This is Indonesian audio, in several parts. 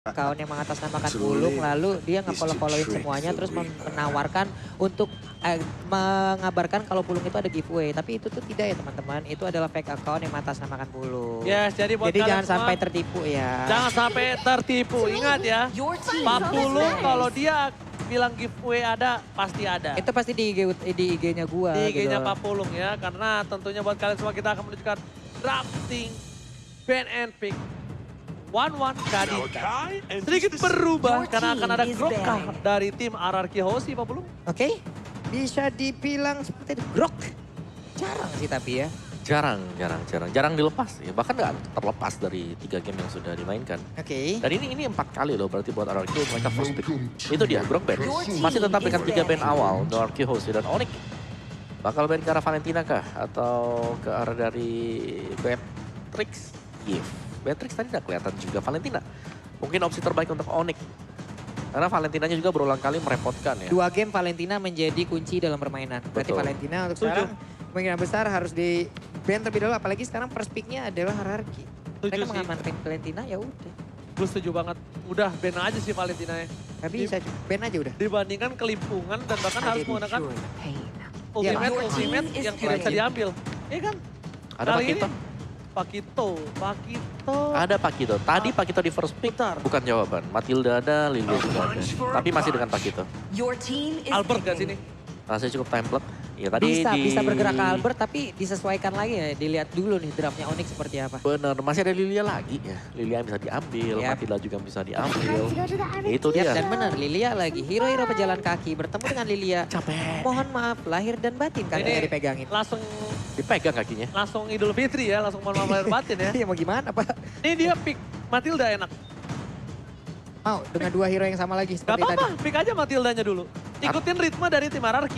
Kawan yang mengatasnamakan Bulung, lalu dia nge-follow-followin semuanya, terus menawarkan untuk mengabarkan kalau Bulung itu ada giveaway. Tapi itu tuh tidak ya teman-teman, itu adalah fake account yang mengatasnamakan Bulung. Yes, jadi buat Jadi kalian jangan semua, sampai tertipu ya. jangan sampai tertipu. Ingat ya, Pak Bulung kalau dia bilang giveaway ada, pasti ada. Itu pasti di IG-nya gua. Di IG-nya gitu. Pak Pulung ya, karena tentunya buat kalian semua kita akan menunjukkan drafting ban and pick 1-1 Kadita. Sedikit berubah karena akan ada grok dari tim RRQ Hoshi Pak Pulung. Oke, bisa dibilang seperti itu. Grok. Jarang sih tapi ya. Jarang dilepas ya. Bahkan nggak terlepas dari 3 game yang sudah dimainkan. Oke. Dan ini 4 kali loh berarti buat RRQ mereka first pick. Itu dia, Grok ban. Masih tetap dengan 3 ban awal untuk RRQ Hoshi dan Onyx. Bakal ban ke arah Valentina kah? Atau ke arah dari Beatrix? Beatrix tadi udah kelihatan juga Valentina. Mungkin opsi terbaik untuk Onyx. Karena Valentinanya juga berulang kali merepotkan ya. 2 game Valentina menjadi kunci dalam permainan. Berarti Betul. Valentina untuk sekarang kemungkinan besar harus di ban terlebih dahulu. Apalagi sekarang first pick-nya adalah Hierarchy. Mereka Setuju sih. mengamankan Valentina ya udah. Gue setuju banget. Udah ban aja sih Valentina ya. Gak bisa, ban aja udah. Dibandingkan kelimpungan dan bahkan harus menggunakan ultimate yang tidak bisa diambil. Iya kan? Ada Kali Pakito? ini Pakito. Ada Pakito. Tadi Pakito di first pick bukan jawaban. Matilda ada, Lilia juga ada. Tapi masih dengan Pakito. Albert gak sini? Rasanya cukup template. Ya tadi Bisa bergerak ke Albert tapi disesuaikan lagi ya. Dilihat dulu nih draftnya Onyx seperti apa. Bener, masih ada Lilia lagi ya. Lilia bisa diambil, Yap. Matilda juga bisa diambil. Itu Ya, dia. dan benar Lilia lagi. Hero-hero pejalan kaki bertemu dengan Lilia. Capek. Mohon maaf lahir dan batin kakinya dipegangin. Dipegang kakinya. Langsung Idul Fitri ya, langsung mohon maaf lahir batin ya. Iya mau gimana Pak? Ini dia pick Matilda enak. Mau dengan 2 hero yang sama lagi Gak seperti tadi. apa-apa, pick aja Matildanya dulu. Ikutin ritme dari tim RRQ.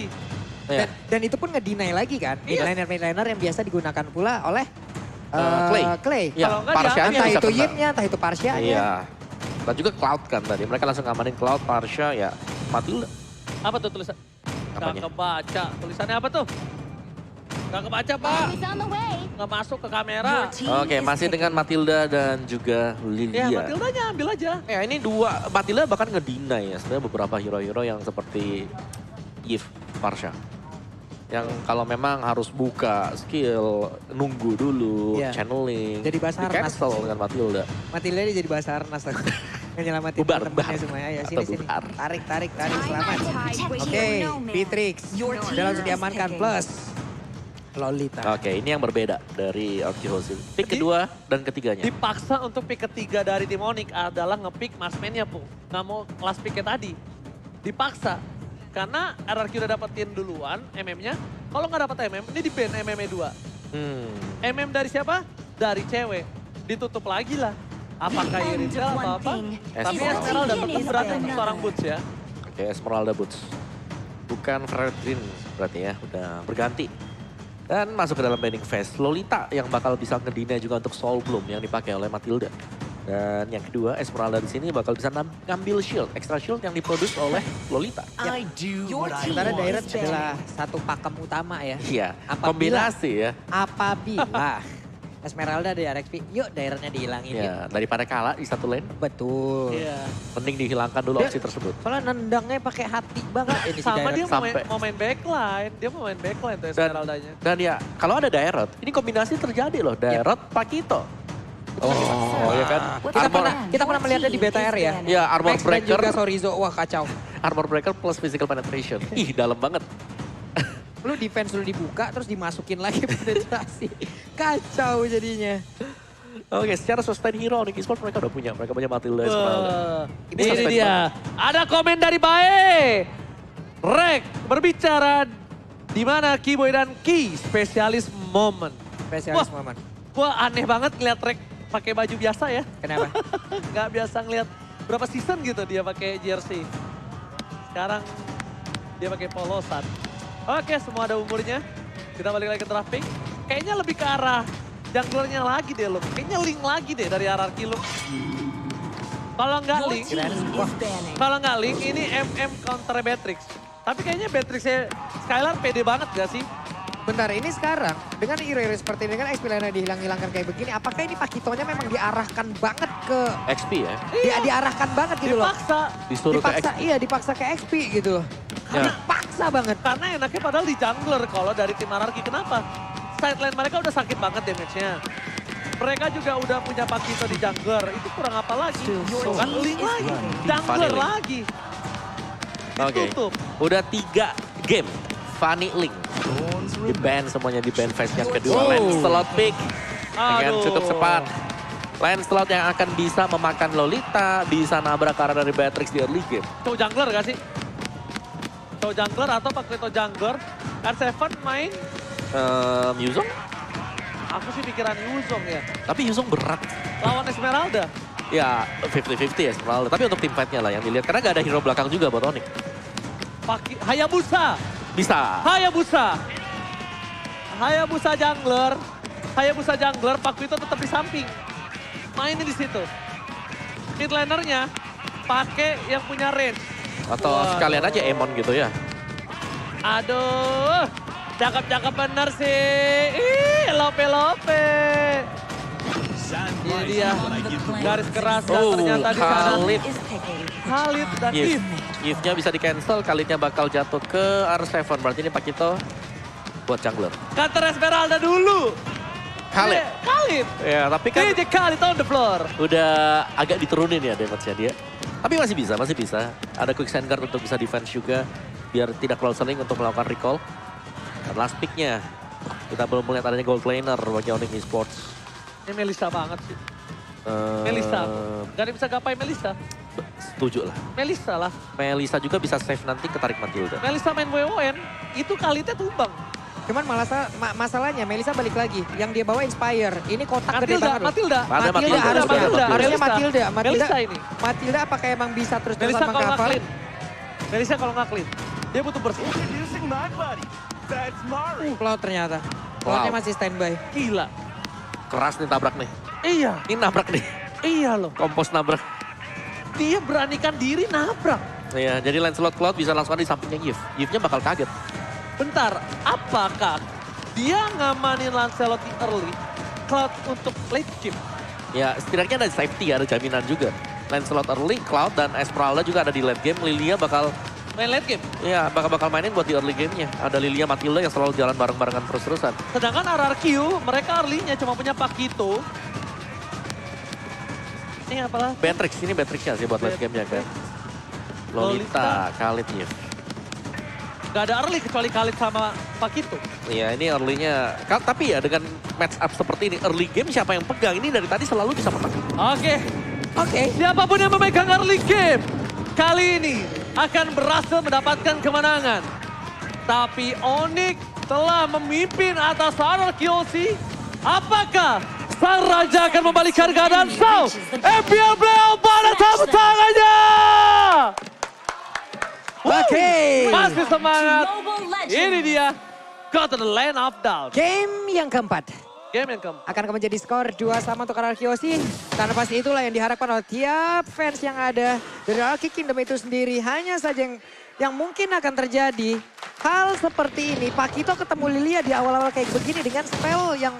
Ya. Dan itu pun nge-deny lagi kan. Iya. Midlaner yang biasa digunakan pula oleh Clay. Clay. Ya, Kalau nggak Parsha Entah bisa itu kena. Yipnya, entah itu Parsyanya. Iya. Dan juga Cloud kan tadi. Mereka langsung ngamanin Cloud, Parsha, ya Matilda. Apa tuh tulisan? Apanya? Gak kebaca. Tulisannya apa tuh? Gak kebaca Pak. Gak masuk ke kamera. Oke, masih dengan Matilda dan juga Ya Lilia. Matildanya ambil aja. Ya ini 2, Matilda bahkan ngedinai ya. Sebenarnya beberapa hero-hero yang seperti Yves, Parsha. Yang kalau memang harus buka skill, nunggu dulu, Iya. channeling. Jadi Basarnas. Di cancel dengan Matilda. Matilda dia jadi Basarnas. Nyelamatin Bubar, teman-temannya bubar. semua. Ayo Atau sini. bubar. Tarik, selamat. Oke, Beatrix. Udah langsung diamankan plus Lolita. Oke, ini yang berbeda dari RRQ Hoshi. Pick Jadi- kedua dan ketiganya. Dipaksa untuk pick ketiga dari tim Onyx adalah nge-pick Masmennya Pung. Gak mau kelas picknya tadi. Dipaksa. Karena RRQ udah dapetin duluan MM-nya. Kalau nggak dapet MM, ini di-ban MM-nya 2. MM dari siapa? Dari cewek. Ditutup lagi lah. Apakah Iritsel atau apa? Tapi Esmeralda tetap berarti untuk seorang Boots ya. Oke, Esmeralda Boots. Bukan Fredrin berarti ya, udah berganti. Dan masuk ke dalam banning phase. Lolita yang bakal bisa ngedina juga untuk Soul Bloom yang dipakai oleh Matilda. Dan yang kedua, Esmeralda di sini bakal bisa ngambil shield, extra shield yang diproduksi oleh Lolita. Sementara Dairet adalah satu pakem utama ya. Iya, Apabila- kombinasi ya. Apabila Esmeralda dari RXP, yuk Dairetnya dihilangin. Ya, daripada kalah di satu lane, Betul. Iya. mending dihilangkan dulu Dia- opsi tersebut. Soalnya nendangnya pakai hati banget ini si Sama Dairet. dia Sampai- mau main backline. Dia mau main backline tuh Esmeraldanya. Dan ya, kalau ada Dairet, ini kombinasi terjadi loh. Dairet, Pakito. Oh, ya kan? Kita pernah melihatnya di BTR ya. Ya, Armor Max dan Breaker. juga Sorizo, wah kacau. Armor Breaker plus Physical Penetration. Ih, dalam banget. Lu defense lu dibuka terus dimasukin lagi penetrasi. Kacau jadinya. Oke, secara sustain hero Onyx Esports mereka udah punya. Mereka punya Matilda, Esmeralda. Ini dia. Ada komen dari Bae. Rek berbicara di mana Keyboy dan Ki spesialis momen. Spesialis Wah. momen. Gua aneh banget ngeliat Rek pakai baju biasa ya. Kenapa? Nggak biasa ngeliat berapa season gitu dia pakai jersey. Sekarang dia pakai polosan. Oke, semua ada umurnya. Kita balik lagi ke draft pick. Kayaknya lebih ke arah junglernya lagi deh lo. Kayaknya link lagi deh dari RRQ lo. Kalau nggak link, kalau nggak link ini MM counter Beatrix. Tapi kayaknya Beatrixnya Skylar pede banget gak sih? Bentar, ini sekarang dengan hero-hero seperti ini kan XP lainnya dihilang-hilangkan kayak begini. Apakah ini Pakitonya memang diarahkan banget ke... XP ya? Diarahkan banget gitu loh. Dipaksa. Disuruh ke Dipaksa, XP. iya dipaksa ke XP gitu. Ya. Dipaksa banget. Karena enaknya padahal di jungler kalau dari tim Anarki. Kenapa? Sideline mereka udah sakit banget damage-nya. Mereka juga udah punya Pakito di jungler. Itu kurang apa lagi? Kan link lagi. Jungler Link. lagi. Oke, Ditutup. udah 3 game. Funny Link. Di ban semuanya, di ban phase yang kedua. Wow. Lancelot pick dengan Aduh. cukup cepat. Lancelot yang akan bisa memakan Lolita, bisa nabrak karena dari Beatrix di early game. Cow jungler gak sih? Cow jungler atau Pakito jungler. R7 main, Yuzong? aku sih pikiran Yuzong ya. Tapi Yuzong berat. Lawan Esmeralda. Ya 50-50 ya sebenarnya. Tapi untuk tim fight-nya lah yang dilihat. Karena gak ada hero belakang juga buat Onyx. Hayabusa. Bisa. Hayabusa. Hayabusa jungler. Hayabusa jungler, Pakito tetap di samping. Mainin di situ. Mid lanernya pakai yang punya range. Atau Waduh. sekalian aja Emon gitu ya. Aduh, cakep-cakep bener sih. Ih, lope-lope. Ini dia, garis keras dan ternyata di sana. Khalid. Khalid dan If. If. If-nya bisa di-cancel, Khalidnya bakal jatuh ke R7. Berarti ini Pakito buat jungler. Counter Esmeralda dulu. Khalid. Khalid. Ya, tapi kan DJ Khalid on the floor. udah agak diturunin ya damage-nya dia. Tapi masih bisa, masih bisa. Ada quick sand guard untuk bisa defense juga. Biar tidak close link untuk melakukan recall. Dan last pick-nya. Kita belum melihat adanya gold laner bagi Onyx Esports. Ini Melissa banget sih. Melissa. Gak ada bisa gapai Melissa. Setuju lah. Melissa lah. Melissa juga bisa save nanti ketarik Matilda. Melissa main WON, itu Khalidnya tumbang. Cuman masalahnya Melissa balik lagi. Yang dia bawa Inspire. Ini kotak gede Matilda, banget loh. Matilda. Ada Matilda Matilda, harus sudah ada Matilda. Harusnya Melissa. Matilda. Melissa ini. Matilda apakah emang bisa terus-terusan Melissa kalau nggak mengcover? clean. Melissa kalau nggak clean. Dia butuh bersih. Cloud ternyata. Cloudnya Wow. masih standby. Gila. Keras nih tabrak nih. Iya, Ini nabrak nih. iya loh. Kompos nabrak. Dia beranikan diri nabrak. Iya, jadi Lancelot Cloud bisa langsung ada di sampingnya Yves. Yves-nya bakal kaget. Bentar, apakah dia ngamanin Lancelot di early, Cloud untuk late game? Ya, setidaknya ada safety, ada jaminan juga. Lancelot early, Cloud dan Esmeralda juga ada di late game. Lilia bakal, Main late game. ya bakal mainin buat di early game-nya. Ada Lilia Matilda yang selalu jalan bareng-barengan terus-terusan. Sedangkan RRQ, mereka early-nya cuma punya Pakito. Ini apalah? Beatrix, ini Beatrix-nya sih buat late game-nya kan. Lolita, Khalid, Yves. Gak ada early kecuali Khalid sama Pakito. Iya, ini early-nya. Tapi ya dengan match up seperti ini, early game siapa yang pegang? Ini dari tadi selalu bisa menang. Oke, siapapun yang memegang early game kali ini akan berhasil mendapatkan kemenangan. Tapi Onyx telah memimpin atas RRQC. Apakah sang raja akan membalikan keadaan? So, FPL Playoff pada tepuk tangannya! Oke. Masih semangat. Ini dia. Go to the land of doubt. Game yang keempat. Game yang keempat. Akan menjadi skor 2-1 untuk RRQC. Karena pasti itulah yang diharapkan oleh tiap fans yang ada dari RRQ Kingdom itu sendiri. Hanya saja yang mungkin akan terjadi hal seperti ini. Pakito ketemu Lilia di awal-awal kayak begini dengan spell yang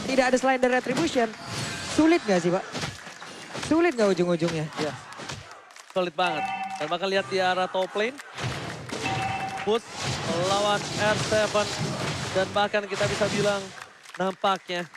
tidak ada selain dari Retribution. Sulit gak sih Pak? Sulit gak ujung-ujungnya? Ya, solid banget. Dan bakal lihat di arah top lane. Push melawan R7. Dan bahkan kita bisa bilang nampaknya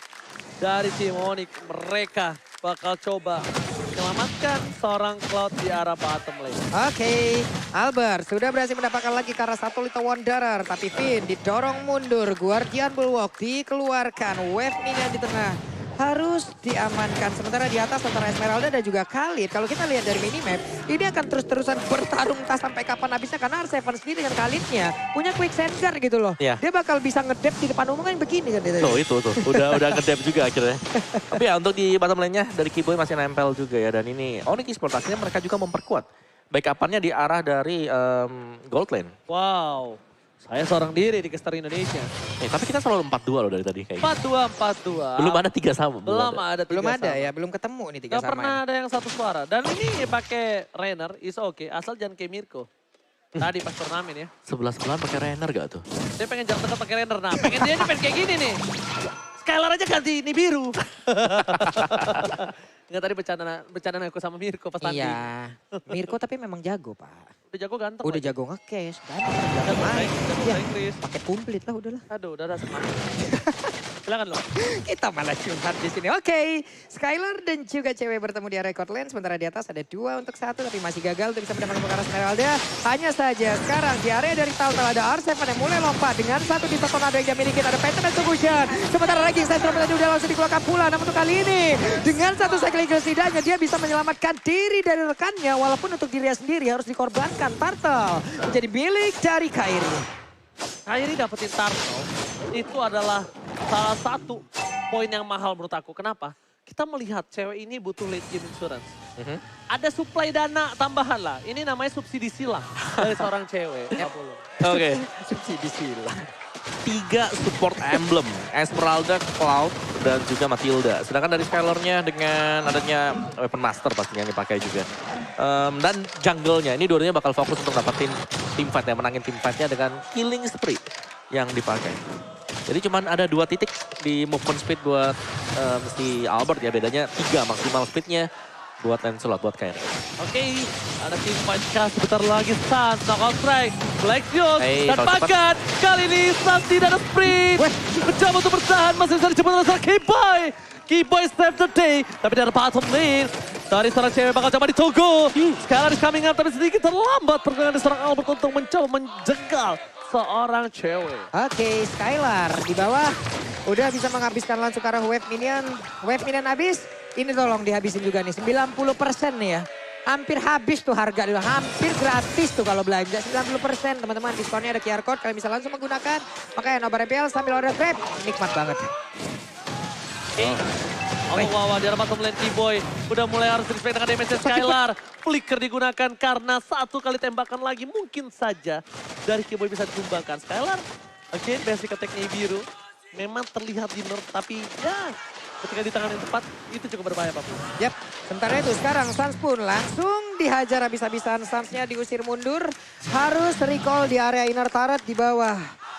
dari tim Onyx mereka bakal coba menyelamatkan seorang Cloud di arah bottom lane. Oke, Albert sudah berhasil mendapatkan lagi ke arah satu Little Wanderer. Tapi Finn didorong mundur, Guardian Bulwark dikeluarkan, Wave Minion di tengah harus diamankan. Sementara di atas antara Esmeralda dan juga Khalid. Kalau kita lihat dari minimap, ini akan terus-terusan bertarung entah sampai kapan habisnya. Karena R7 sendiri dengan Khalidnya punya quick send guard gitu loh. Iya. Dia bakal bisa ngedep di depan umum kan begini kan. Dia. Tuh itu tuh, udah ngedep juga akhirnya. Tapi ya untuk di bottom lane-nya dari Kiboy masih nempel juga ya. Dan ini Onyx Esports akhirnya mereka juga memperkuat backup-nya di arah dari gold lane. Wow, saya seorang diri di Caster Indonesia. Tapi kita selalu 4-2 loh dari tadi kayaknya. 4-2, 4-2. Belum ada 3 sama. Belum ada tiga Belum ada sama. ya, belum ketemu nih tiga Gak sama. pernah ada yang satu suara. Dan ini pakai Rainer is okay, asal jangan kayak Mirko. Tadi pas turnamen ya. 11-11 pakai Renner gak tuh? Dia pengen jarak dekat pakai Renner. Nah pengen dia pengen kayak gini nih. Skylar aja ganti ini biru. Enggak, tadi bercanda aku sama Mirko pas tanding. Iya, Mirko tapi memang jago Pak. Udah jago ganteng. Udah lagi. jago ngekes, ganteng, Jago jago main. baik, jago Iya, baik, Chris. paket komplit lah udahlah. Aduh, udah rasa semangat. Silakan loh. Kita malah curhat di sini. Oke, Skylar dan juga cewek bertemu di area court lane. Sementara di atas ada 2 untuk 1 tapi masih gagal untuk bisa mendapatkan Bukara Esmeralda. Hanya saja sekarang di area dari Taltal ada R7 yang mulai lompat dengan 1 di tornado yang dia miliki. Ada Phantom Execution. Sementara lagi Sentral tadi udah langsung dikeluarkan pula. Namun untuk kali ini dengan 1 cycle eagle setidaknya dia bisa menyelamatkan diri dari rekannya. Walaupun untuk dirinya sendiri harus dikorbankan. Turtle menjadi milik dari Kairi. Kairi dapetin Turtle itu adalah salah satu poin yang mahal menurut aku. Kenapa? Kita melihat cewek ini butuh late game insurance. Ada suplai dana tambahan lah. Ini namanya subsidi silang dari seorang cewek. Oke. Subsidi silang. 3 support emblem, Esmeralda, Cloud, dan juga Matilda. Sedangkan dari Skylarnya dengan adanya Weapon Master pastinya yang dipakai juga. Dan jungle-nya, ini dua-duanya bakal fokus untuk dapetin team fight ya, menangin team fight-nya dengan Killing Spree yang dipakai. Jadi cuman ada 2 titik di movement speed buat si Albert ya, bedanya 3 maksimal speednya buat Lancelot, buat Kairi. Oke, ada tim fight kah sebentar lagi Sans, knockout strike, Lexios, dan kalau cepat. Pakat. Kali ini Sans tidak ada sprint, mencoba untuk bertahan, masih bisa dijemput oleh Keyboy. Keyboy save the day, tapi dari bottom lane, dari seorang cewek bakal coba ditunggu. Skylar is coming up, tapi sedikit terlambat pergerakan dari seorang Albert untuk mencoba menjegal seorang cewek. Oke, Skylar di bawah udah bisa menghabiskan langsung ke arah wave minion. Wave minion habis, ini tolong dihabisin juga nih, 90% nih ya. Hampir habis tuh harga, hampir gratis tuh kalau belanja, 90% teman-teman. Diskonnya ada QR code, kalian bisa langsung menggunakan. Makanya Nobar RPL sambil order Grab, nikmat banget. Wow, di arah bottom lane Keyboy udah mulai harus respect dengan damage Skylar. Flicker digunakan karena 1 kali tembakan lagi mungkin saja dari Keyboy bisa ditumbangkan. Skylar, again basic attack-nya biru. Memang terlihat di nerf, tapi ya ketika di tangan yang tepat itu cukup berbahaya Pak. Yap, sementara itu sekarang Sans pun langsung dihajar habis-habisan. Sansnya diusir mundur, harus recall di area inner turret di bawah.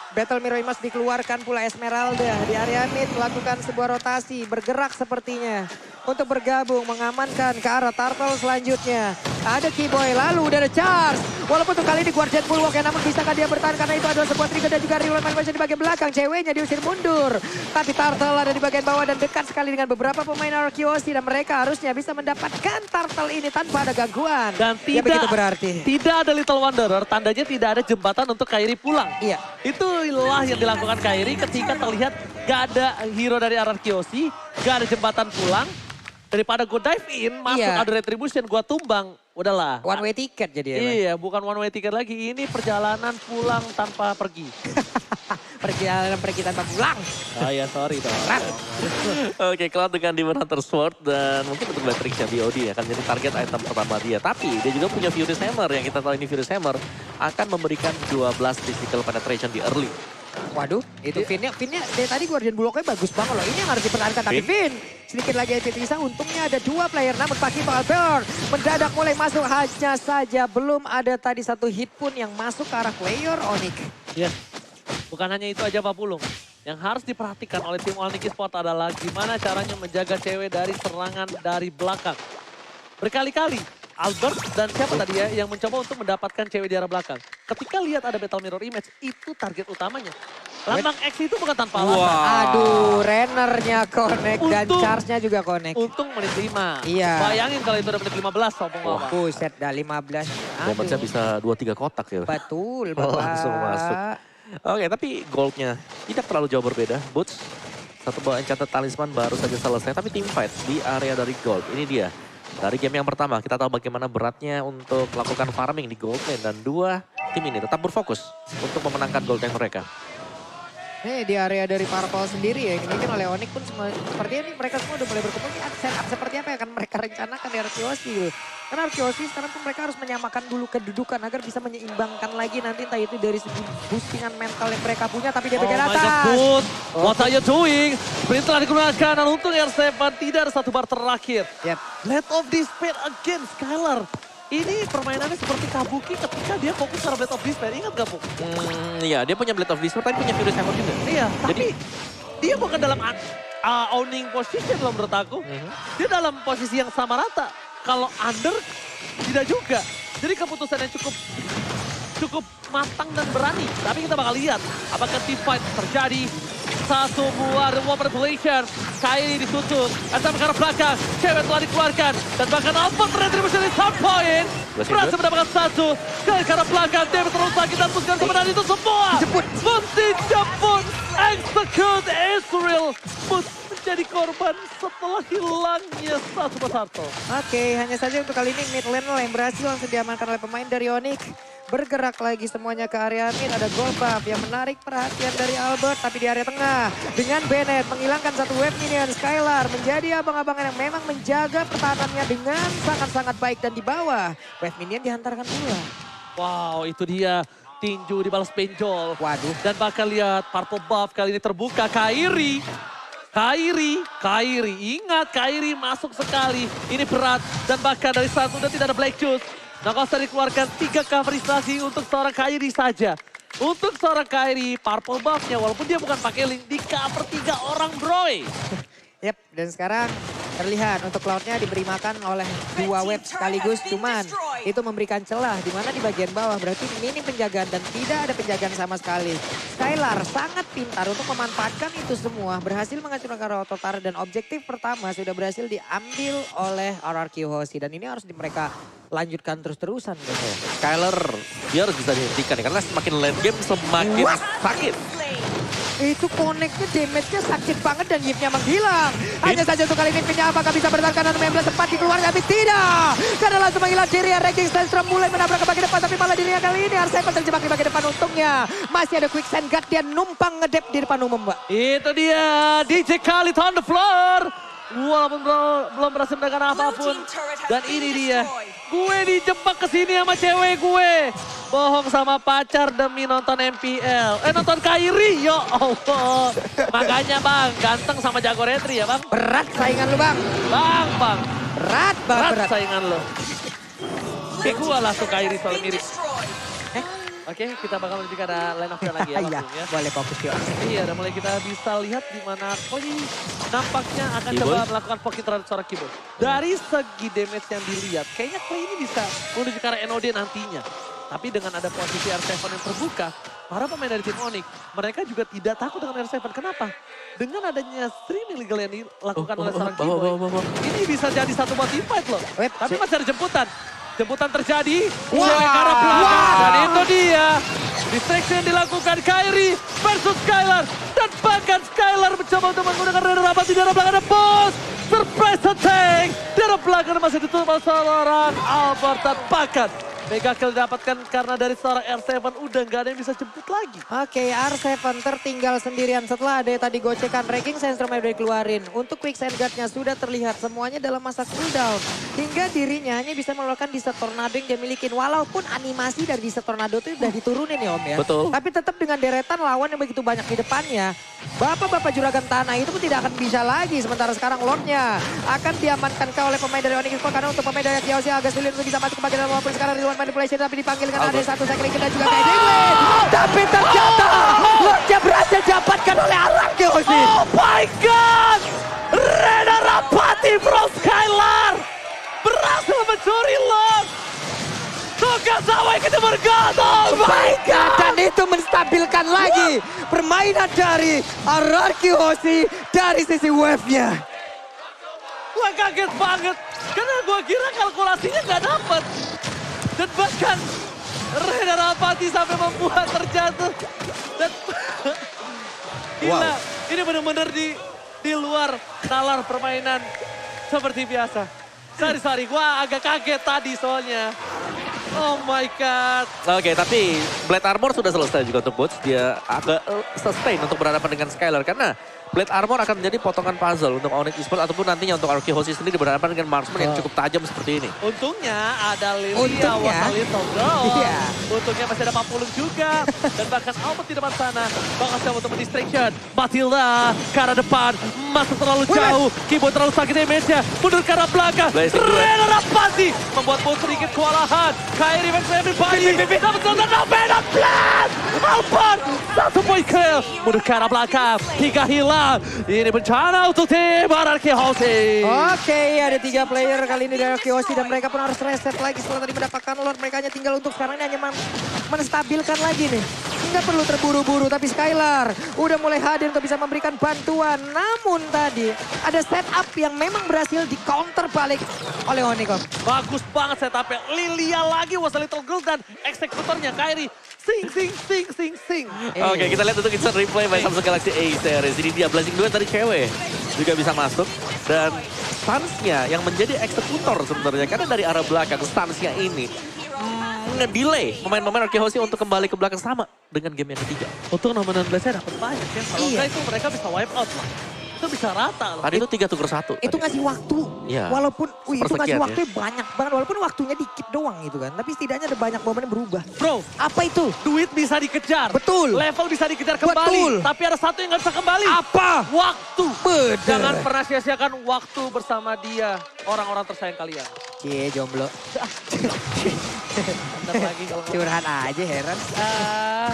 Battle Mirror Image dikeluarkan pula Esmeralda di area mid melakukan sebuah rotasi, bergerak sepertinya untuk bergabung mengamankan ke arah Turtle selanjutnya. Ada Keyboy, lalu udah ada charge. Walaupun untuk kali ini Guardian Bulwark ya, namun bisakah dia bertahan karena itu adalah sebuah trigger dan juga reload animation di bagian belakang. Ceweknya diusir mundur. Tapi Turtle ada di bagian bawah dan dekat sekali dengan beberapa pemain Arkeosi dan mereka harusnya bisa mendapatkan Turtle ini tanpa ada gangguan. Dan ya begitu berarti. Tidak ada Little Wanderer, tandanya tidak ada jembatan untuk Kairi pulang. Iya. Itulah yang dilakukan Kairi ketika terlihat gak ada hero dari Arkeosi, gak ada jembatan pulang. Daripada gue dive in, masuk ada retribution, gue tumbang. Udahlah. One way ticket jadi ya. Iya, bukan one way ticket lagi. Ini perjalanan pulang tanpa pergi. Perjalanan pergi tanpa pulang. Oh ya, sorry dong. Oke, Cloud dengan Demon Hunter Sword dan mungkin untuk Black Tricknya BOD akan jadi target item pertama dia. Tapi dia juga punya Furious Hammer yang kita tahu ini Furious Hammer akan memberikan 12 physical penetration di early. Waduh, itu Vinnya dari tadi Guardian Bulwarknya bagus banget loh. Ini yang harus dipertahankan. Tapi Vin, sedikit lagi IP bisa. Untungnya ada 2 player. Namun Paki bakal burn. Mendadak mulai masuk hanya saja. Belum ada tadi 1 hit pun yang masuk ke arah player Onyx. Yes. Bukan hanya itu aja Pak Pulung. Yang harus diperhatikan oleh tim Onyx Esports adalah gimana caranya menjaga cewek dari serangan dari belakang. Berkali-kali Albert dan siapa tadi ya yang mencoba untuk mendapatkan cewek di arah belakang. Ketika lihat ada Battle Mirror Image, itu target utamanya. Lambang X itu bukan tanpa alasan. Aduh, Rennernya connect dan charge-nya juga connect. Untung menit 5. Iya. Bayangin kalau itu udah menit 15, sombong apa. Buset, dah 15. Damage-nya bisa 2-3 kotak ya. Betul, Bapak. Langsung masuk. Oke, tapi goldnya tidak terlalu jauh berbeda. Boots, satu bawa enchanted talisman baru saja selesai. Tapi team fight di area dari gold, ini dia. Dari game yang pertama, kita tahu bagaimana beratnya untuk melakukan farming di gold lane. Dan 2 tim ini tetap berfokus untuk memenangkan gold lane mereka. Di area dari Purple sendiri ya, ini kan oleh Onyx pun sepertinya ini mereka semua udah mulai berkumpul. Ini setup seperti apa yang akan mereka rencanakan di Arkeosi. Karena Arkeosi sekarang pun mereka harus menyamakan dulu kedudukan agar bisa menyeimbangkan lagi nanti entah itu dari segi boostingan mental yang mereka punya. Tapi dia bagian atas. God, what are you doing? Sprint telah digunakan dan untung R7 tidak ada 1 bar terakhir. Yep. Let of despair again, Skylar. Ini permainannya seperti Kabuki ketika dia fokus ke Blade of Despair. Ingat gak, Puk? Iya, dia punya Blade of Despair, tapi punya Furious Hammer juga. Iya, tapi dia bukan dalam owning position loh menurut aku. Dia dalam posisi yang sama rata. Kalau under, tidak juga. Jadi keputusan yang cukup matang dan berani. Tapi kita bakal lihat apakah team fight terjadi. Satu buah The War Manipulation. Kairi ditutup. SM ke arah belakang. Cewek telah dikeluarkan. Dan bahkan Alphonse Retribution di start point. Berhasil mendapatkan satu. Ke arah belakang. David terus sakit dan puskan kemenangan itu semua. Mesti jemput. Execute Israel. Menjadi korban setelah hilangnya satu persatu. Oke, hanya saja untuk kali ini mid lane yang berhasil langsung diamankan oleh pemain dari Onyx. Bergerak lagi semuanya ke area mid, ada gold buff yang menarik perhatian dari Albert. Tapi di area tengah dengan Bennett menghilangkan satu wave minion. Skylar menjadi abang-abangan yang memang menjaga pertahanannya dengan sangat-sangat baik. Dan di bawah wave minion dihantarkan pula. Wow, itu dia. Tinju dibalas benjol. Waduh. Dan bakal lihat purple buff kali ini terbuka. Kairi. Ingat Kairi masuk sekali. Ini berat dan bahkan dari saat udah tidak ada Black Juice. Nakosa dikeluarkan 3 coverisasi untuk seorang Kairi saja. Untuk seorang Kairi, purple buff-nya walaupun dia bukan pakai link, di cover 3 orang Broy. Yap, dan sekarang terlihat untuk Cloud-nya diberi makan oleh 2 wave sekaligus. Cuman itu memberikan celah di mana di bagian bawah berarti minim penjagaan dan tidak ada penjagaan sama sekali. Skylar sangat pintar untuk memanfaatkan itu semua. Berhasil menghancurkan Autotar dan objektif pertama sudah berhasil diambil oleh RRQ Hoshi. Dan ini harus mereka lanjutkan terus-terusan. Gitu. Skylar, dia harus bisa dihentikan ya, karena semakin late game semakin sakit. Itu connect-nya, damage-nya sakit banget dan Yip-nya menghilang. Hanya saja untuk kali ini Pin-nya apakah bisa bertahan karena 19 sempat dikeluarkan, tapi tidak. Karena langsung menghilang diri, Ranking Stelstra mulai menabrak ke bagian depan, tapi malah dirinya kali ini Arseven terjebak di bagian depan. Untungnya masih ada Quicksand Guard, dia numpang ngedep di depan umum, Mbak. Itu dia, DJ Khalid on the floor. Walaupun belum berhasil mendapatkan apapun. Dan ini dia, gue dijebak ke sini sama cewek gue. Bohong sama pacar demi nonton MPL. Nonton Kairi, ya Allah. Makanya Bang, ganteng sama jago retri ya Bang. Berat saingan lu, Bang. Bang. Berat banget, Berat saingan lo. Kayak gue langsung Kairi soal mirip. Oke, kita bakal lebih ke arah line of lagi ya Iya, langsung ya. boleh fokus yuk. Iya, dan mulai kita bisa lihat di mana Koli nampaknya akan coba melakukan pocket terhadap seorang Kibo. Dari segi damage yang dilihat, kayaknya Clay ini bisa menuju ke arah NOD nantinya. Tapi dengan ada posisi R7 yang terbuka, para pemain dari tim Onyx, mereka juga tidak takut dengan R7. Kenapa? Dengan adanya stream illegal yang dilakukan oleh seorang Kibo, ini bisa jadi satu buat team fight loh. Tapi masih ada jemputan. Jemputan terjadi, dan itu dia. Distraction dilakukan Kairi versus Skylar. Dan bahkan Skylar mencoba untuk menggunakan radar rapat di daerah belakang bos. Surprise attack. Di daerah belakang masih ditutup oleh seorang Albert. Dan bahkan mega kill didapatkan karena dari seorang R7 udah gak ada yang bisa jemput lagi. Oke, R7 tertinggal sendirian setelah ada tadi gocekan. Ranking Sandstorm yang udah dikeluarin. Untuk Quicksand Guard-nya sudah terlihat semuanya dalam masa cooldown. Hingga dirinya hanya bisa mengeluarkan Desert Tornado yang dia milikin. Walaupun animasi dari Desert Tornado itu udah diturunin ya Om ya. Betul. Tapi tetap dengan deretan lawan yang begitu banyak di depannya. Bapak-bapak juragan tanah itu pun tidak akan bisa lagi. Sementara sekarang Lordnya akan diamankan oleh pemain dari Onyx. Karena untuk pemain dari Kiyoshi agak sulit untuk bisa masuk ke bagian dalam walaupun sekarang di luar manipulation. Tapi dipanggil dengan ada satu cycling dan juga kayak Dinglet. Tapi ternyata Lordnya berhasil dapatkan oleh Arak Kiyoshi. Oh my God! Rena Rapati from Skylar berhasil mencuri Lord. Tokasawa kita bergata. Oh my God, dan itu menstabilkan lagi permainan dari RRQ Hoshi dari sisi wave-nya. Gue kaget banget, karena gue kira kalkulasinya nggak dapet. Dan bahkan Rena Rapati sampai membuat terjatuh. Dan gila, ini benar-benar di luar nalar permainan seperti biasa. Sorry, gue agak kaget tadi soalnya. Oh my God. Oke, tapi Blade Armor sudah selesai juga untuk Bots. Dia agak sustain untuk berhadapan dengan Skylar. Karena Blade Armor akan menjadi potongan puzzle untuk Onyx Esports. Ataupun nantinya untuk RRQ Hoshi sendiri berhadapan dengan marksman yang cukup tajam seperti ini. Untungnya ada Lilia was a little girl. Iya. Untungnya masih ada Papulung juga. Dan bahkan Albert di depan sana. Bakal coba untuk mendistraction. Matilda ke arah depan. Masuk terlalu jauh. Kibo terlalu sakit damage-nya. Mundur ke arah belakang. Rena pasti membuat Bolt sedikit kewalahan. Kairi makes everybody. Dapat tonton Novena Blast. Albert, 1 poin kill. Mundur ke arah belakang. 3 hilang. Ini bencana untuk tim RRQ Hoshi. Oke, ada 3 player kali ini dari Kyoshi dan mereka pun harus reset lagi setelah tadi mendapatkan Lord. Mereka hanya tinggal untuk sekarang ini hanya menstabilkan lagi nih. Nggak perlu terburu-buru, tapi Skylar udah mulai hadir untuk bisa memberikan bantuan. Namun tadi ada setup yang memang berhasil di counter balik oleh Onyx. Bagus banget setupnya. Lilia lagi was a little girl dan eksekutornya Kairi. Sing. Oke, kita lihat untuk instant replay by Samsung Galaxy A series. Ini dia Blazing 2 tadi cewek juga bisa masuk. Dan stansnya yang menjadi eksekutor sebenarnya. Karena dari arah belakang stansnya ini nge-delay pemain-pemain RRQ Hoshi untuk kembali ke belakang sama dengan game yang ketiga. Untuk nominal Blaze-nya dapat banyak ya. Kalau enggak itu mereka bisa wipe out lah. Itu bisa rata loh. Tadi itu 3-1. Itu ngasih waktu. Iya. Walaupun itu ngasih Persekian, waktu banyak banget. Walaupun waktunya dikit doang gitu kan. Tapi setidaknya ada banyak momen yang berubah. Bro, Apa itu? duit bisa dikejar. Betul. Level bisa dikejar kembali. Betul. Tapi ada satu yang nggak bisa kembali. Apa? Waktu. Bener. Jangan pernah sia-siakan waktu bersama dia. Orang-orang tersayang kalian. Cie, jomblo. Bentar lagi kalau mau. Curhat aja, heran. Ah,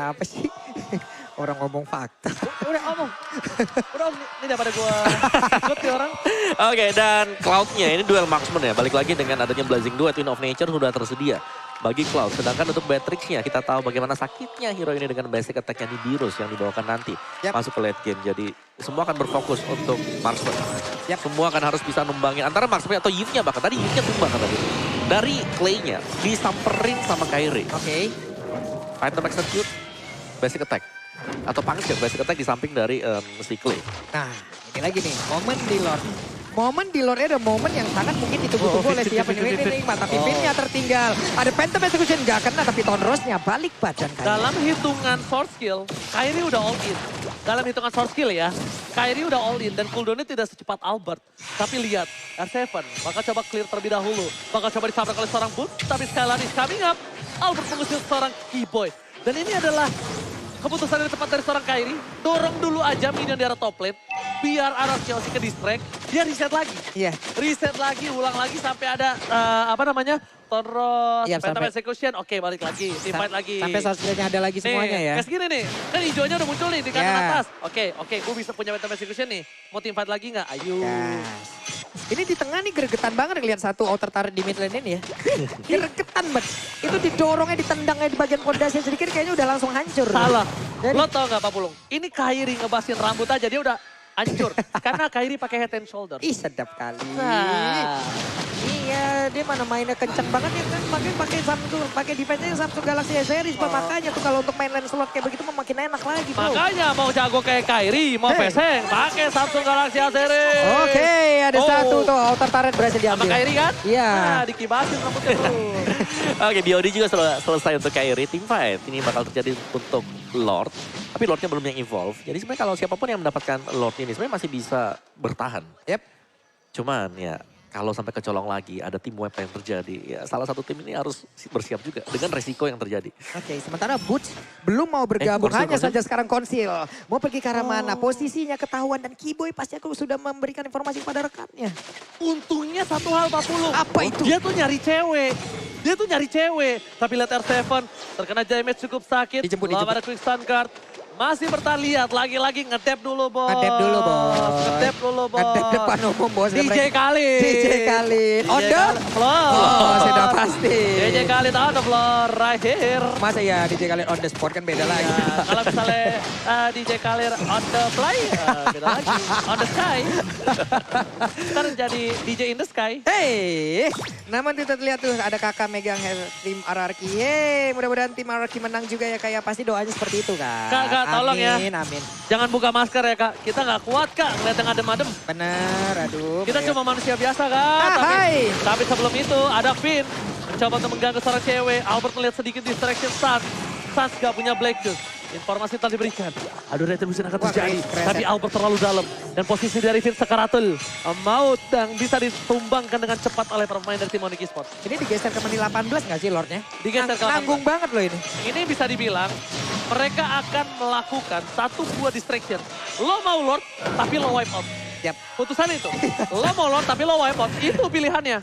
Apa sih? Orang ngomong fakta. udah omong. Udah om. Ini daripada gua ikut nih orang. Oke, dan Cloud-nya ini duel marksman ya. Balik lagi dengan adanya Blazing 2, Twin of Nature sudah tersedia bagi Cloud. Sedangkan untuk Beatrix-nya kita tahu bagaimana sakitnya hero ini dengan basic attack-nya di Virus yang dibawakan nanti. Yap. Masuk ke late game. Jadi semua akan berfokus untuk marksman. Yap. Semua akan harus bisa numbangin antara marksman atau Yip-nya bahkan. Tadi Yip-nya tumbang kan tadi. Dari Clay-nya disamperin sama Kairi. Oke. Item execute, basic attack. Atau puncture, basic attack di samping dari si Clay. Nah, ini lagi nih, momen di Lord. Momen di Lord ada momen yang sangat mungkin ditunggu-tunggu oleh siapa nih. Tapi pinnya tertinggal. Ada Phantom Execution nggak kena, tapi Tonrosnya balik badan Kairi. Dalam hitungan sword skill, Kairi udah all in. Dalam hitungan sword skill ya, Kairi udah all in dan cooldownnya tidak secepat Albert. Tapi lihat, R7 bakal coba clear terlebih dahulu. Bakal coba disabrak oleh seorang Boot, tapi Skylar is coming up. Albert mengusir seorang Keyboy. Dan ini adalah keputusan yang tepat dari seorang Kairi. Dorong dulu aja minion di arah top lane. Biar arah Chelsea ke distract. Dia reset lagi. Iya. Reset lagi, ulang lagi sampai ada Tonros, Iya, Phantom sampai- Execution. Oke, balik lagi, team fight lagi. Sampai sosmednya ada lagi semuanya nih, ya. kayak segini nih. Kan hijaunya udah muncul nih di kanan Ya. atas. Oke, gue bisa punya Phantom Execution nih. Mau team fight lagi nggak? Ayo. Gas. Ini di tengah nih gregetan banget ngeliat satu outer turret di mid lane ini ya. Gregetan banget. Itu didorongnya, ditendangnya di bagian pondasnya sedikit kayaknya udah langsung hancur. Salah. Jadi- Lo tau nggak Pak Pulung? Ini Kairi ngebasin rambut aja dia udah hancur. Karena Kairi pakai head and shoulder. Ih sedap kali. Nah. Iya, dia mana mainnya kenceng banget ya kan. Makanya pakai Samsung, pakai defense-nya Samsung Galaxy S series. Oh. Makanya tuh kalau untuk main lane slot kayak begitu mah makin enak lagi bro. Makanya mau jago kayak Kairi, mau Hey. peseng, pakai Samsung Galaxy A series. Oke, ada Oh. satu tuh outer turret berhasil Sama diambil. Kairi kan? Iya. Nah, dikibasin rambutnya bro. Oke, BOD juga selesai untuk Kairi. Team fight ini bakal terjadi untuk Lord. Tapi Lordnya belum yang evolve. Jadi sebenarnya kalau siapapun yang mendapatkan Lord ini sebenarnya masih bisa bertahan. Yep. Cuman ya kalau sampai kecolong lagi ada tim wipe yang terjadi. Ya salah satu tim ini harus bersiap juga dengan resiko yang terjadi. Oke, sementara Butch belum mau bergabung. Konsil. Hanya saja sekarang Konsil. Mau pergi ke arah mana? Posisinya ketahuan dan Keyboy pasti aku sudah memberikan informasi kepada rekannya. Untungnya satu hal Pak Pulung. Apa itu? Dia tuh nyari cewek. Tapi lihat R7 terkena damage cukup sakit. Dijemput. Belum ada quick stun guard. Masih bertahan, lihat lagi-lagi ngedep dulu bos. Ngedep dulu, Bos. Ngedep dulu bos. Ngedep depan umum bos. DJ Khalid. DJ Khalid. On the floor. Oh, sudah pasti. DJ Khalid on the floor right here. Masa ya DJ Khalid on the spot kan beda lagi. Ya, kalau misalnya DJ Khalid on the fly, beda lagi. On the sky. Sekarang jadi DJ in the sky. Hey, namun kita lihat tuh ada kakak megang tim RRQ. Yeay, mudah-mudahan tim RRQ menang juga ya kayak pasti doanya seperti itu kan. Kak, tolong ya. Amin, amin. Jangan buka masker ya kak. Kita nggak kuat kak ngeliat yang adem-adem. Bener, aduh. Kita Mayo. cuma manusia biasa kak. hai. Tapi sebelum itu ada Finn. Mencoba untuk mengganggu seorang cewek. Albert melihat sedikit distraction Sans. Sans gak punya Black Juice. Informasi telah diberikan. Aduh retribusi akan Wah, terjadi. keren. Tapi Albert terlalu dalam. Dan posisi dari Finn sekaratul. Maut yang bisa ditumbangkan dengan cepat oleh pemain dari tim Onyx Esports. Ini digeser ke menit 18 gak sih Lordnya? Digeser ke 18. Nanggung banget loh ini. Ini bisa dibilang mereka akan melakukan satu buah distraction. Lo mau Lord, tapi lo wipe out. Yap. Putusan itu. Lo mau Lord tapi lo wipe out. Itu pilihannya.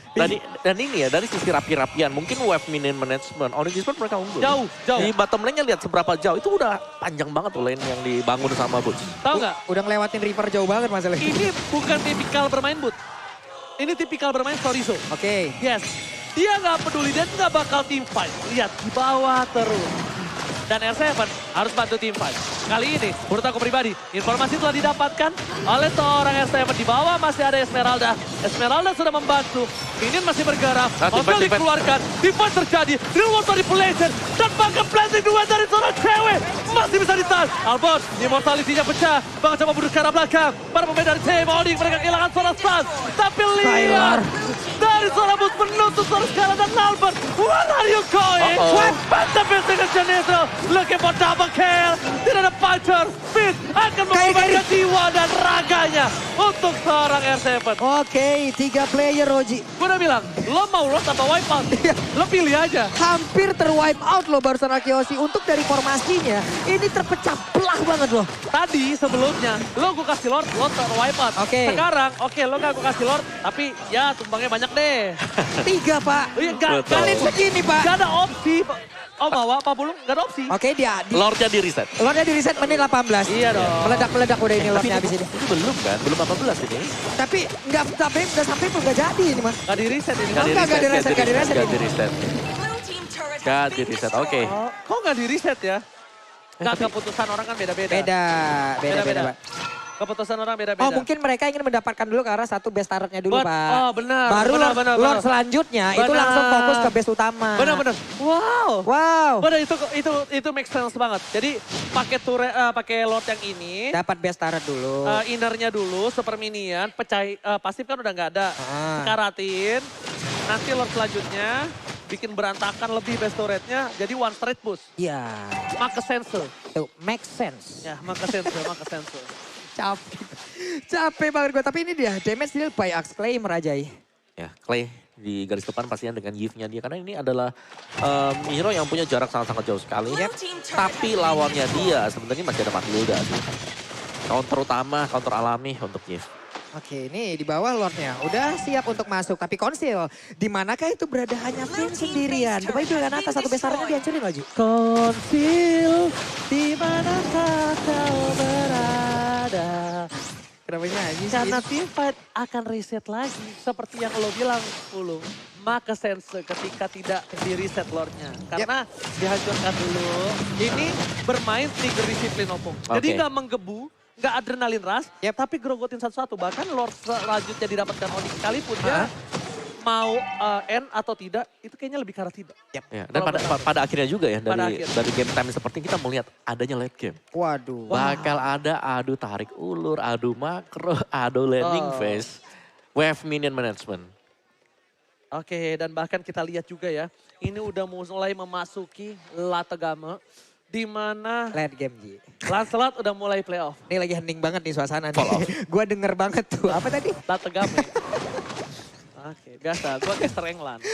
Dan ini ya, dari sisi rapi-rapian, mungkin wave minion management, Onyx Esports mereka unggul. Jauh. Di bottom lane-nya lihat seberapa jauh, itu udah panjang banget tuh lane yang dibangun sama Butch. Tahu nggak? Udah ngelewatin river jauh banget masalahnya. Ini bukan tipikal bermain boot. Ini tipikal bermain Sorizo. Oke. Yes. Dia nggak peduli, dia nggak bakal team fight. Lihat, di bawah terus. Dan R7 harus bantu team fight. Kali ini, menurut aku pribadi, informasi telah didapatkan oleh seorang R7. Di bawah masih ada Esmeralda. Esmeralda sudah membantu. Minion masih bergerak. Hotel dikeluarkan. Team fight terjadi. Real World Manipulation. Dan bahkan planting dua dari seorang cewek. Masih bisa ditahan. Albert, immortality-nya pecah. Bahkan coba bunuh ke arah belakang. Para pemain dari Team Onyx, mereka kehilangan seorang stun. Tapi lihat. Dari seorang bus menutup seorang skala dan Albert. Where are you going? Mantap dengan Janetro. Looking for double kill. Tidak ada fighter. Fit akan mengorbankan jiwa dan raganya untuk seorang R7. Oke, 3 player Roji. Gue udah bilang, lo mau loss atau wipe out? Lo pilih aja. Hampir terwipe out loh barusan Arkeosi. Untuk dari formasinya, ini terpecah belah banget loh. Tadi sebelumnya, lo gue kasih Lord, lo wipe out. Oke. Sekarang, oke lo gak gue kasih Lord, tapi ya tumbangnya banyak deh. 3 Pak. Iya, Kalian segini Pak. Gak ada opsi. Oh bawa Pak Bulung, gak ada opsi. Oke dia. Lordnya di reset. Lordnya di reset menit 18. Iya dong. Meledak-meledak udah ini Lordnya habis ini. Ini belum kan? Belum 18 ini. Tapi nggak sampai pun nggak jadi ini Mas. Gak di reset ini. Nggak di reset. Gak di reset. Oke. Oh, kok gak di reset ya? Gak, keputusan orang kan beda-beda. Beda. Pak. Keputusan orang beda-beda. Oh mungkin mereka ingin mendapatkan dulu karena satu base turretnya dulu Pak. Oh benar. Baru benar, Lord selanjutnya itu langsung fokus ke base utama. Benar. Wow. Benar itu make sense banget. Jadi pakai turret, pakai Lord yang ini. Dapat base turret dulu. Innernya dulu, super minion, pasif kan udah nggak ada. Sekaratin. Nanti Lord selanjutnya bikin berantakan lebih base turretnya. Jadi one straight boost. Iya. Make sense. Tuh, make sense. Ya, make sense. Capek banget gue, tapi ini dia damage deal by Axe Clay merajai. Ya, Clay di garis depan pastinya dengan gift-nya dia. Karena ini adalah hero yang punya jarak sangat-sangat jauh sekali. Tapi lawannya dia sebenarnya masih ada Matilda sih. Counter utama, counter alami untuk gift. Oke, ini di bawah Lordnya. Udah siap untuk masuk, tapi Konsil. Di manakah itu berada hanya Finn sendirian? Coba itu dengan atas, satu besarnya dihancurin lagi. Konsil, di manakah kau berada? Kenapa nyanyi sih? Karena team fight akan reset lagi. Seperti yang lo bilang, Pulung. Make sense ketika tidak di reset Lordnya. Karena dihancurkan dulu. Ini bermain trigger disiplin opung. Jadi nggak menggebu. Nggak adrenalin rush, tapi grogotin satu-satu. Bahkan Lord selanjutnya didapatkan Onyx sekalipun dia mau end atau tidak, itu kayaknya lebih karena tidak. Ya, dan pada akhirnya juga ya, dari game time seperti kita melihat adanya late game. Waduh. Bakal ada adu tarik ulur, adu makro, adu landing phase, wave minion management. Oke, dan bahkan kita lihat juga ya, ini udah mulai memasuki Lategame. Di mana late game Ji. Lancelot udah mulai playoff. Ini lagi hening banget nih suasana nih. Gua denger banget tuh. Apa tadi? Lategame. Oke, biasa. Gua caster England.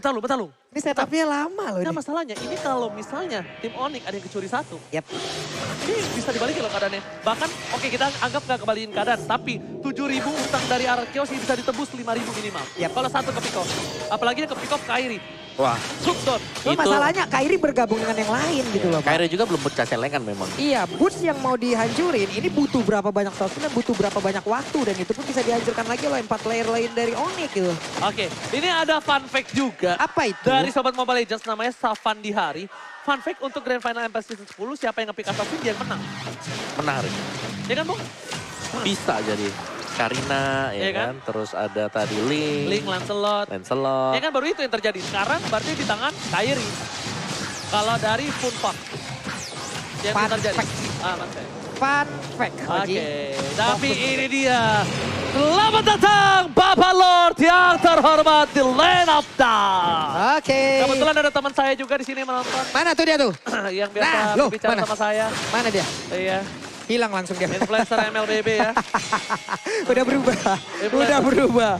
Betalung. Ini setupnya lama loh. Nah masalahnya, ini kalau misalnya tim Onyx ada yang kecuri satu. Ini bisa dibalikin loh keadaannya. Bahkan, oke kita anggap gak kembaliin keadaan. Tapi 7.000 utang dari Arkeos bisa ditebus 5.000 minimal. Kalau satu ke pick off. Apalagi ke pick off Kairi. Wah. Subdot. Masalahnya Kairi bergabung dengan yang lain gitu loh. Kairi juga belum pecah celengan memang. Iya, boots yang mau dihancurin ini butuh berapa banyak source dan butuh berapa banyak waktu. Dan itu pun bisa dihancurkan lagi oleh 4 player lain dari Onyx gitu. Oke, ini ada fun fact juga. Apa itu? Dari Sobat Mobile Legends namanya Safan Dihari. Fun fact untuk Grand Final MPL Season 10, siapa yang nge-pick Assassin dia yang menang. Menarik. Ya kan Bung? Bisa jadi. Karina, ya kan? Terus ada tadi Link, Lancelot. Ya kan baru itu yang terjadi. Sekarang berarti di tangan Kairi. Kalau dari Funpak. Yang terjadi. Fun fact. Oke, tapi ini dia. Selamat datang Bapak Lord yang terhormat di Land of Dawn. Oke. Kebetulan ada teman saya juga di sini menonton. Mana tuh dia tuh? Yang biasa bicara sama saya. Mana dia? Iya. Hilang langsung dia. Influencer MLBB ya. Udah berubah.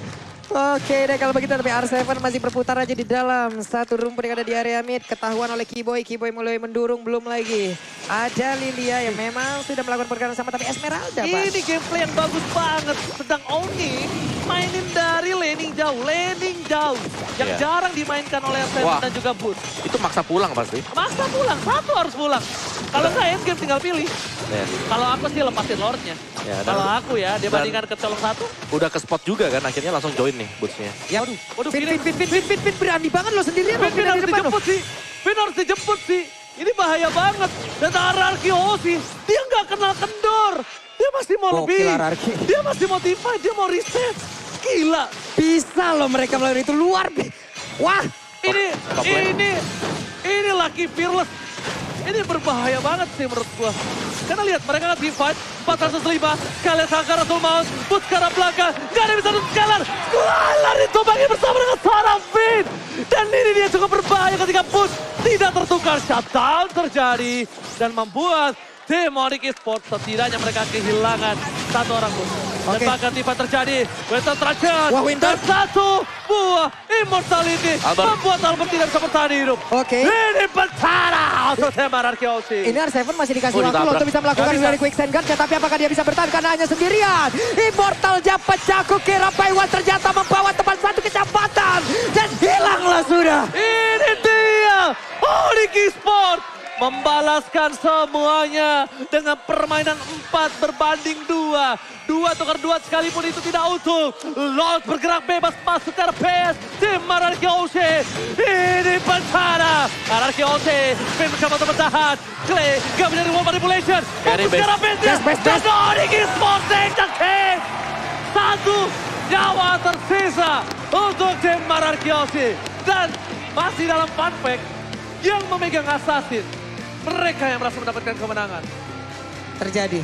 Oke deh kalau begitu tapi R7 masih berputar aja di dalam satu rumput yang ada di area mid. Ketahuan oleh Kiboy, Kiboy mulai mendurung belum lagi. Ada Lilia yang memang sudah melakukan pergerakan sama tapi Esmeralda Pak. Ini gameplay yang bagus banget. Sedang Oni mainin dari laning jauh. Yang jarang dimainkan oleh Seven Wah. dan juga Boots. Itu maksa pulang pasti. Maksa pulang, satu harus pulang. Kalau nggak endgame tinggal pilih. Ya. Kalau aku sih lepasin Lordnya. Ya, dan- Kalau aku ya, dibandingkan ke colong satu. Udah ke spot juga kan, akhirnya langsung join nih bootsnya. Ya, Waduh, Pin, Vin berani banget lo sendirian. lo, Vin Pin harus di depan lo. dijemput sih. Vin harus dijemput sih. Ini bahaya banget. Dan RRQ sih, dia nggak kenal kendor. Dia masih mau Gokil lebih. RRQ. Dia masih mau divide, dia mau reset. Gila. Bisa loh mereka melakukan itu luar. Wah, top lane. Ini Lucky Fearless. Ini berbahaya banget sih menurut gua. Karena lihat mereka nggak divide, 405, kalian sangka Rasul Maus, Boots ke arah belakang, nggak ada yang bisa Scalar. Scalar ditumpangi bersama dengan seorang Vin. Dan ini dia cukup berbahaya ketika Boots tidak tertukar. Shutdown terjadi dan membuat Demonic Esports setidaknya mereka kehilangan satu orang Boots. Dan Oke. bahkan divide terjadi, Winter Trajan. Wah, Winter. Dan satu buah Immortality Albert. membuat Albert tidak bisa bertahan hidup. Oke. Ini Pentara untuk Temar Arkeosi. ini R7 masih dikasih Oh, waktu loh ditabrak. untuk bisa melakukan Nggak bisa. dari quick send gun. Tapi apakah dia bisa bertahan karena hanya sendirian. Immortal pecah kukira Paiwan ternyata membawa teman satu kecepatan. Dan hilanglah sudah. Ini dia Onyx Esports membalaskan semuanya dengan permainan 4 berbanding 2. 2 tukar 2 sekalipun itu tidak utuh. Lord bergerak bebas masuk ke arah PS. Tim Arkeosi. Ini Pentara. Arkeosi. Pin mencoba untuk bertahan. Clay gak menjadi wall manipulation. Carry Fokus ke arah base. base-nya. Best. Dan Onyx Esports take the king. Satu nyawa tersisa untuk tim Arkeosi. Dan masih dalam fun fact yang memegang assassin. Mereka yang berhasil mendapatkan kemenangan. Terjadi.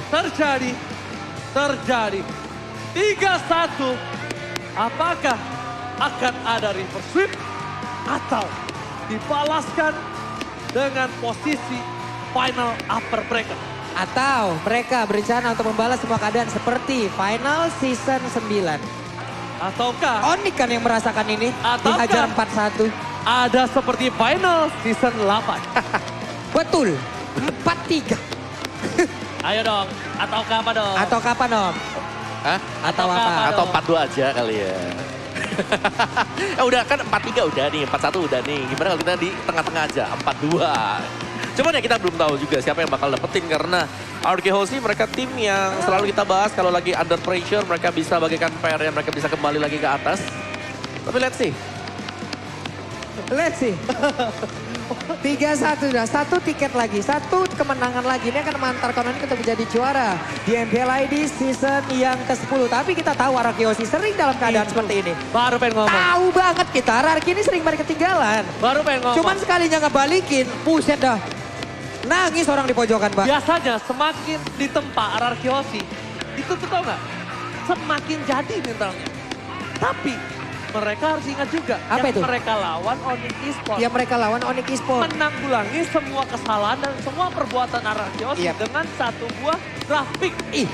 Terjadi. 3-1. Apakah akan ada reverse sweep atau dibalaskan dengan posisi final upper bracket? Atau mereka berencana untuk membalas semua keadaan seperti final season 9. Ataukah Onyx kan yang merasakan ini. Ataukah- Dihajar 4-1. ada seperti final season 8? Betul. 4-3. Ayo dong. Ataukah apa dong? Atau kapan Om? Hah? Atau Ataukah apa? Atau 4-2 aja kali ya. Udah kan 4-3 udah nih, 4-1 udah nih. Gimana kalau kita di tengah-tengah aja, 4-2. Cuman ya kita belum tahu juga siapa yang bakal dapetin karena Arkeosi mereka tim yang selalu kita bahas kalau lagi under pressure mereka bisa bagikan PR yang mereka bisa kembali lagi ke atas. Tapi let's see. Let's see. 3-1 sudah, 1 tiket lagi, 1 kemenangan lagi. Ini akan mengantarkan Onyx untuk menjadi juara di MPLID season yang ke-10. Tapi kita tahu Arkeosi sering dalam keadaan seperti ini. Baru pengen ngomong. Tahu banget kita, Arki ini sering balik ketinggalan. Baru pengen ngomong. Cuman sekalinya ngebalikin, buset dah. Nangis orang di pojokan, Pak. Biasanya semakin ditempa Arkeosi, itu tuh tau nggak? Semakin jadi mentalnya. Tapi mereka harus ingat juga Apa yang itu? mereka lawan Onyx Esports. Yang mereka lawan Onyx Esports. Menanggulangi semua kesalahan dan semua perbuatan Arkeosi Yap. dengan satu buah grafik. Ih,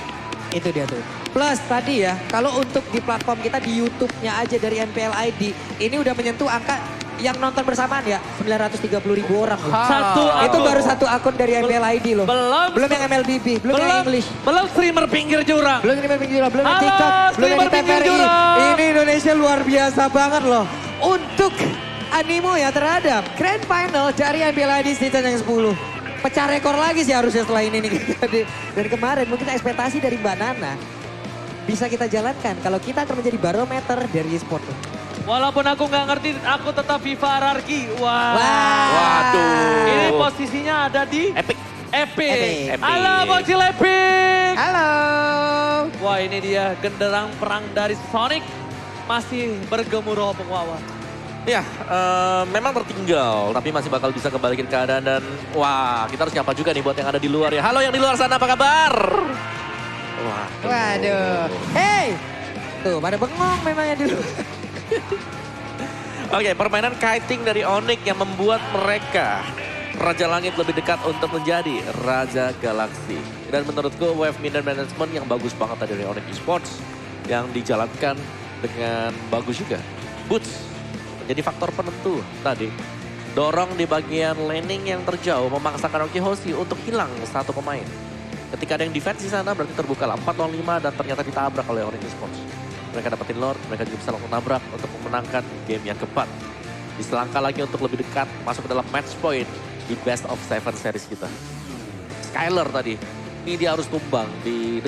itu dia tuh. Plus tadi ya, kalau untuk di platform kita di YouTube-nya aja dari MPLID, ini udah menyentuh angka yang nonton bersamaan ya, 930.000 orang loh. Satu Itu akun. baru satu akun dari MPLID loh. Belum yang MLBB, belum yang English. belum streamer pinggir jurang. Belum yang pinggir belum yang Halo, TikTok, belum yang streamer di pinggir TVRI. jurang. Ini Indonesia luar biasa banget loh. Untuk animo ya terhadap Grand Final dari MPLID season yang 10. Pecah rekor lagi sih harusnya setelah ini nih. Dari kemarin mungkin ekspektasi dari Mbak Nana bisa kita jalankan kalau kita akan menjadi barometer dari e-sport. Walaupun aku nggak ngerti, aku tetap Viva Ararki. Wah. Waduh. Ini posisinya ada di Epic. Epic. Epic. Halo bocil Epic. Halo. Wah ini dia genderang perang dari Sonic. Masih bergemuruh pengwawa. Ya, memang tertinggal, tapi masih bakal bisa kembaliin keadaan dan wah, kita harus nyapa juga nih buat yang ada di luar ya. Halo yang di luar sana, apa kabar? Waduh. Hey. Tuh pada bengong memangnya dulu. Oke, permainan kiting dari Onyx yang membuat mereka Raja Langit lebih dekat untuk menjadi Raja Galaksi. Dan menurutku wave middle management yang bagus banget tadi dari Onyx Esports yang dijalankan dengan bagus juga. Boots menjadi faktor penentu tadi. Dorong di bagian laning yang terjauh memaksakan Rocky Hoshi untuk hilang satu pemain. Ketika ada yang defense di sana berarti terbuka 4 lawan 5 dan ternyata ditabrak oleh Orange Sports. Mereka dapetin Lord, mereka juga bisa langsung nabrak untuk memenangkan game yang keempat. Diselangkah lagi untuk lebih dekat masuk ke dalam match point di best of 7 series kita. Skyler tadi, ini dia harus tumbang di